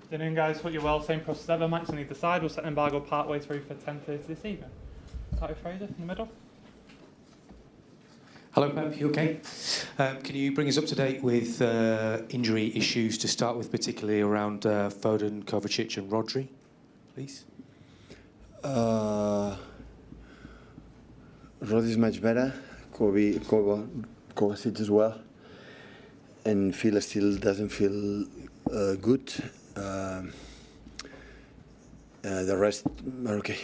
Afternoon, guys. Hope you're well. Same process ever. Max on either side. We'll set an embargo partway through for 10:30 this evening. Start with Fraser in the middle. Hello, Pep. You okay? Can you bring us up to date with injury issues to start with, particularly around Foden, Kovacic, and Rodri, please? Rodri is much better. Kovacic as well. And Fila still doesn't feel good. The rest are okay.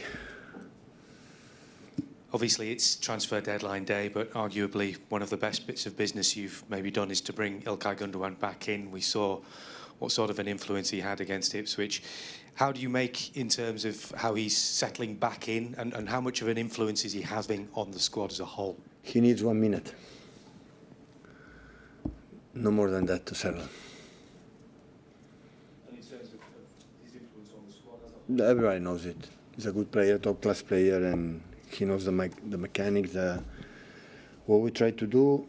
Obviously, it's transfer deadline day, but arguably one of the best bits of business you've maybe done is to bring İlkay Gundogan back in. We saw what sort of an influence he had against Ipswich. How do you make in terms of how he's settling back in, and how much of an influence is he having on the squad as a whole? He needs 1 minute. No more than that to settle. And in terms of his influence on the squad as a whole? Everybody knows it. He's a good player, top-class player, and he knows the mechanics, what we try to do,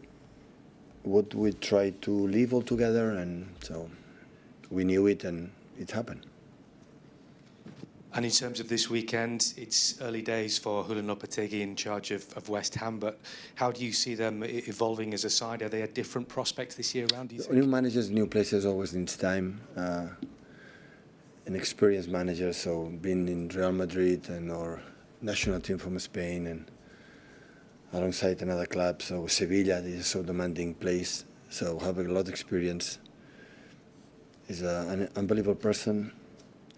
what we try to live all together, and so we knew it and it happened. And in terms of this weekend, it's early days for Julian Lopetuigi in charge of West Ham, but how do you see them evolving as a side? Are they a different prospect this year around, do you think? New managers, new places always needs time. An experienced manager, so being in Real Madrid and or national team from Spain and alongside another club, so Sevilla, this is so demanding place, so having a lot of experience. He's an unbelievable person,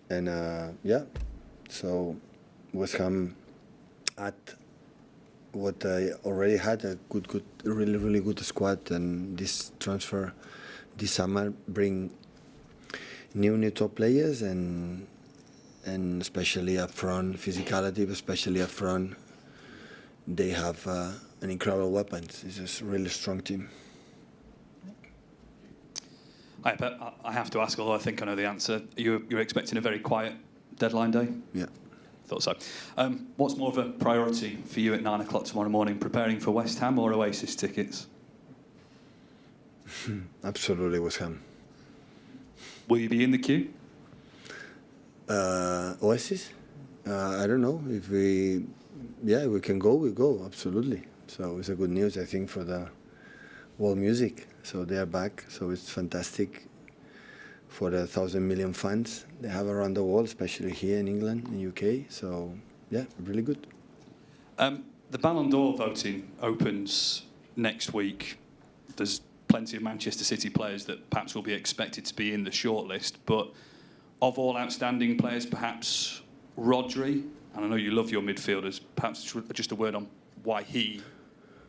and yeah, so West Ham at what I already had, a really good squad, and this transfer this summer bring new top players and especially up front, physicality, but especially up front, they have an incredible weapons. It's a really strong team. Hi, Pep. I have to ask, although I think I know the answer. You're expecting a very quiet deadline day? Yeah. Thought so. What's more of a priority for you at 9 o'clock tomorrow morning, preparing for West Ham or Oasis tickets? Absolutely West Ham. Will you be in the queue? Oasis? I don't know. If we can go, we go, absolutely. So it's a good news, I think, for the world music. So they are back, so it's fantastic for the 1,000 million fans they have around the world, especially here in England, in UK. So, yeah, really good. The Ballon d'Or voting opens next week. There's plenty of Manchester City players that perhaps will be expected to be in the shortlist, but of all outstanding players, perhaps Rodri, and I know you love your midfielders, perhaps just a word on why he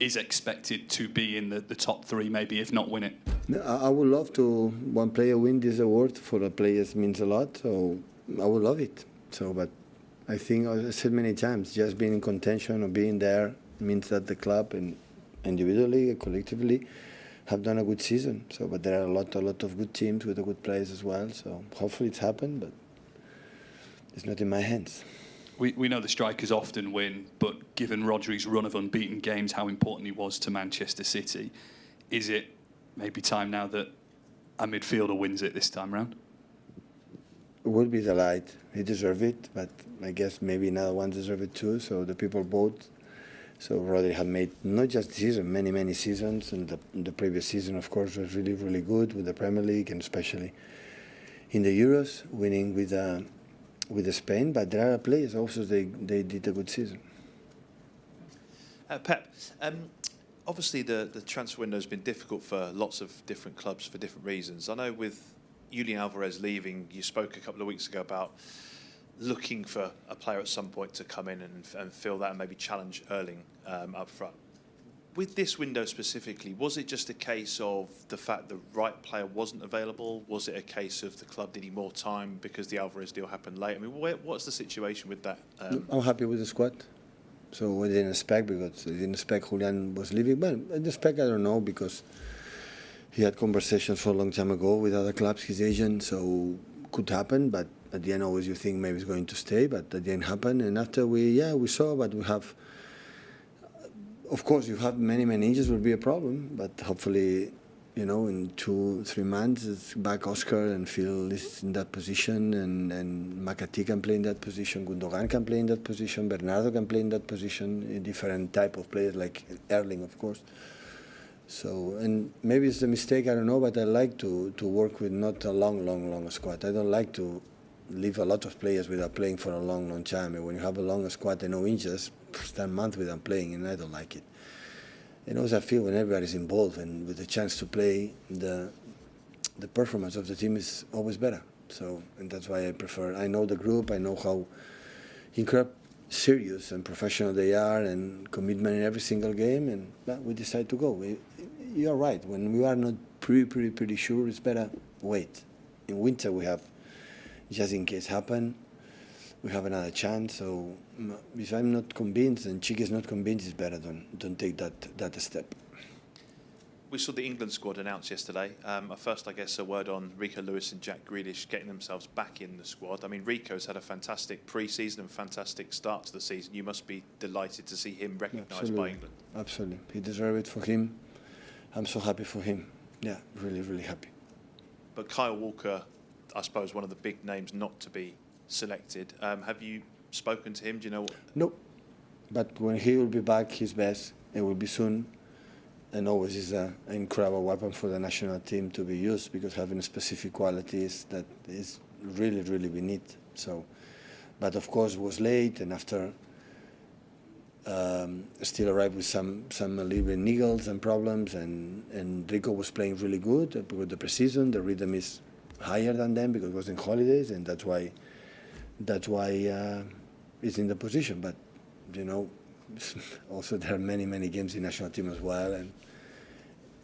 is expected to be in the top three, maybe, if not win it. I would love to, one player win this award for the players means a lot, so I would love it. So, but I think, I said many times, just being in contention or being there means that the club and individually, collectively, have done a good season. So, but there are a lot of good teams with the good players as well. So hopefully it's happened, but it's not in my hands. We know the strikers often win, but given Rodri's run of unbeaten games, how important he was to Manchester City, is it maybe time now that a midfielder wins it this time round? It would be delight. He deserves it, but I guess maybe another one deserves it too. So the people vote. So Rodri had made not just this season, many seasons, and the previous season, of course, was really good with the Premier League and especially in the Euros, winning with Spain. But there are players also they did a good season. Pep, obviously the transfer window has been difficult for lots of different clubs for different reasons. I know with Julian Alvarez leaving, you spoke a couple of weeks ago about looking for a player at some point to come in and fill that and maybe challenge Erling up front. With this window specifically, was it just a case of the fact the right player wasn't available? Was it a case of the club needing more time because the Alvarez deal happened late? I mean, what's the situation with that? I'm happy with the squad. So we didn't expect, because we didn't expect Julian was leaving. But I didn't expect, I don't know, because he had conversations for a long time ago with other clubs, his agent, so could happen. But at the end, always you think maybe he's going to stay, but that didn't happen. And after we saw, but we have, of course, you have many injuries will be a problem, but hopefully you know, in 2-3 months, it's back Oscar and Phil is in that position, and Makati can play in that position, Gundogan can play in that position, Bernardo can play in that position, a different type of players like Erling, of course. So, and maybe it's a mistake, I don't know, but I like to work with not a long squad. I don't like to leave a lot of players without playing for a long time. And when you have a long squad and no injuries, stand a month without playing, and I don't like it. And also I feel when everybody's involved and with the chance to play, the performance of the team is always better. So, and that's why I prefer, I know the group, I know how incredible serious and professional they are, and commitment in every single game, and well, we decide to go. You're right, when we are not pretty sure, it's better wait. In winter we have, just in case happen, we have another chance. So if I'm not convinced and Chiqui is not convinced, it's better don't take that step. We saw the England squad announced yesterday. First, I guess, a word on Rico Lewis and Jack Grealish getting themselves back in the squad. I mean, Rico's had a fantastic pre-season and fantastic start to the season. You must be delighted to see him recognised by England. Absolutely. He deserves it for him. I'm so happy for him. Yeah, really happy. But Kyle Walker, I suppose, one of the big names not to be selected. Have you spoken to him? Do you know what? No. But when he will be back, his best, it will be soon. And always is an incredible weapon for the national team to be used, because having specific qualities that is really we need. So, but of course it was late, and after still arrived with some little bit niggles and problems, and Rico was playing really good with the pre-season. The rhythm is higher than them because it was in holidays, and that's why he's in the position. But you know, also there are many games in national team as well,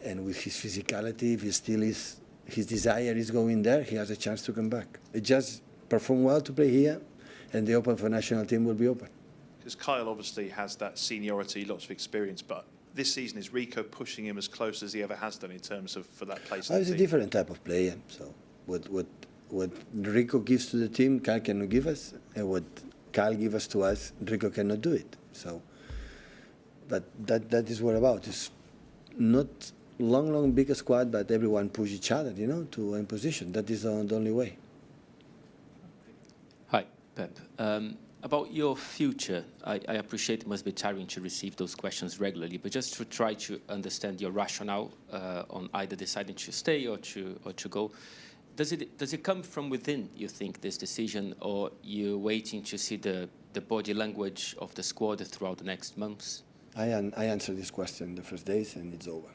and with his physicality, if he still is, his desire is going there, he has a chance to come back. It just perform well to play here, and the open for national team will be open. Because Kyle obviously has that seniority, lots of experience, but this season is Rico pushing him as close as he ever has done in terms of for that place in the He's team? a different type of player. So what Rico gives to the team, Kyle cannot give us, and what Kyle gives us to us, Rico cannot do it. So, but that is what about. It's not long big squad, but everyone push each other, you know, to in position. That is the only way. Hi, Pep. About your future, I appreciate it must be tiring to receive those questions regularly, but just to try to understand your rationale on either deciding to stay or to go. Does it come from within, you think, this decision, or you're waiting to see the body language of the squad throughout the next months? I answered this question the first days, and it's over.